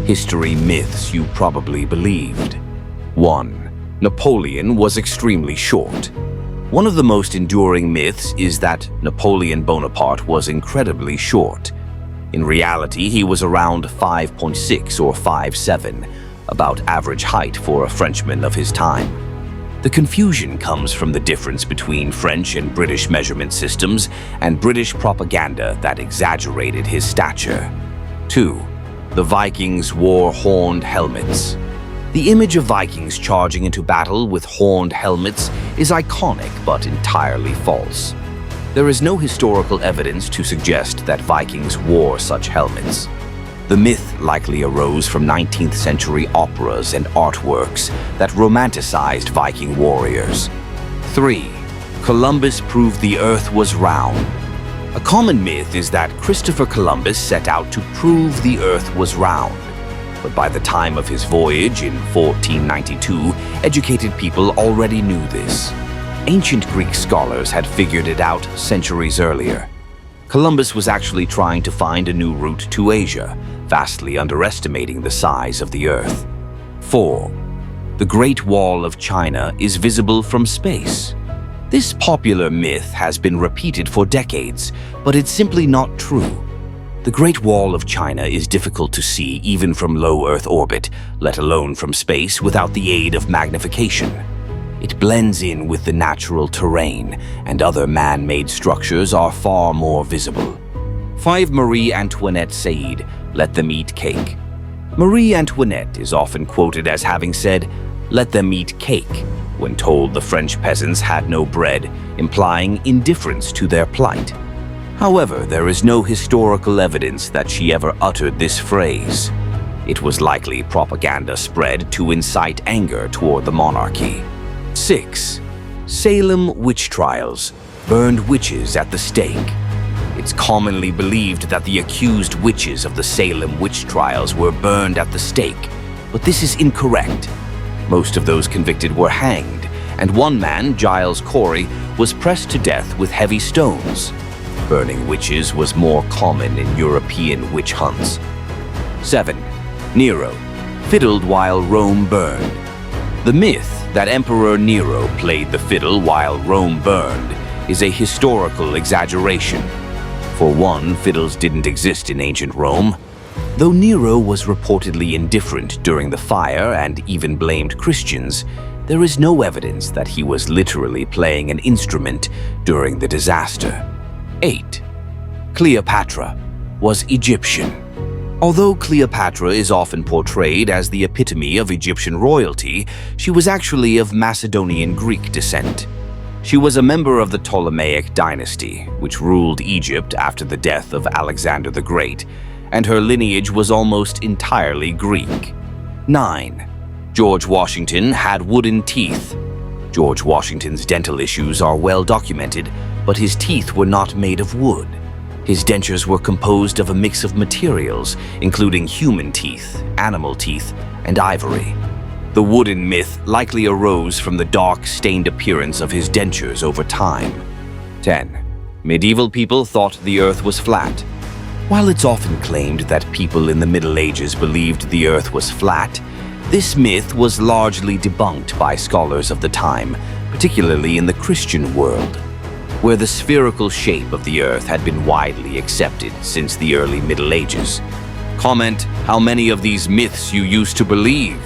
History myths you probably believed. 1. Napoleon was extremely short. One of the most enduring myths is that Napoleon Bonaparte was incredibly short. In reality, he was around 5.6 or 5'7", about average height for a Frenchman of his time. The confusion comes from the difference between French and British measurement systems and British propaganda that exaggerated his stature. 2. The Vikings wore horned helmets. The image of Vikings charging into battle with horned helmets is iconic but entirely false. There is no historical evidence to suggest that Vikings wore such helmets. The myth likely arose from 19th century operas and artworks that romanticized Viking warriors. 3. Columbus proved the Earth was round. A common myth is that Christopher Columbus set out to prove the Earth was round. But by the time of his voyage in 1492, educated people already knew this. Ancient Greek scholars had figured it out centuries earlier. Columbus was actually trying to find a new route to Asia, vastly underestimating the size of the Earth. 4. The Great Wall of China is visible from space. This popular myth has been repeated for decades, but it's simply not true. The Great Wall of China is difficult to see even from low Earth orbit, let alone from space without the aid of magnification. It blends in with the natural terrain, and other man-made structures are far more visible. 5. Marie Antoinette said, "Let them eat cake." Marie Antoinette is often quoted as having said, "Let them eat cake," when told the French peasants had no bread, implying indifference to their plight. However, there is no historical evidence that she ever uttered this phrase. It was likely propaganda spread to incite anger toward the monarchy. 6. Salem witch trials burned witches at the stake. It's commonly believed that the accused witches of the Salem witch trials were burned at the stake, but this is incorrect. Most of those convicted were hanged, and one man, Giles Corey, was pressed to death with heavy stones. Burning witches was more common in European witch hunts. 7. Nero fiddled while Rome burned. The myth that Emperor Nero played the fiddle while Rome burned is a historical exaggeration. For one, fiddles didn't exist in ancient Rome. Though Nero was reportedly indifferent during the fire and even blamed Christians, there is no evidence that he was literally playing an instrument during the disaster. 8. Cleopatra was Egyptian. Although Cleopatra is often portrayed as the epitome of Egyptian royalty, she was actually of Macedonian Greek descent. She was a member of the Ptolemaic dynasty, which ruled Egypt after the death of Alexander the Great, and her lineage was almost entirely Greek. 9. George Washington had wooden teeth. George Washington's dental issues are well documented, but his teeth were not made of wood. His dentures were composed of a mix of materials, including human teeth, animal teeth, and ivory. The wooden myth likely arose from the dark, stained appearance of his dentures over time. 10. Medieval people thought the Earth was flat. While it's often claimed that people in the Middle Ages believed the Earth was flat, this myth was largely debunked by scholars of the time, particularly in the Christian world, where the spherical shape of the Earth had been widely accepted since the early Middle Ages. Comment how many of these myths you used to believe.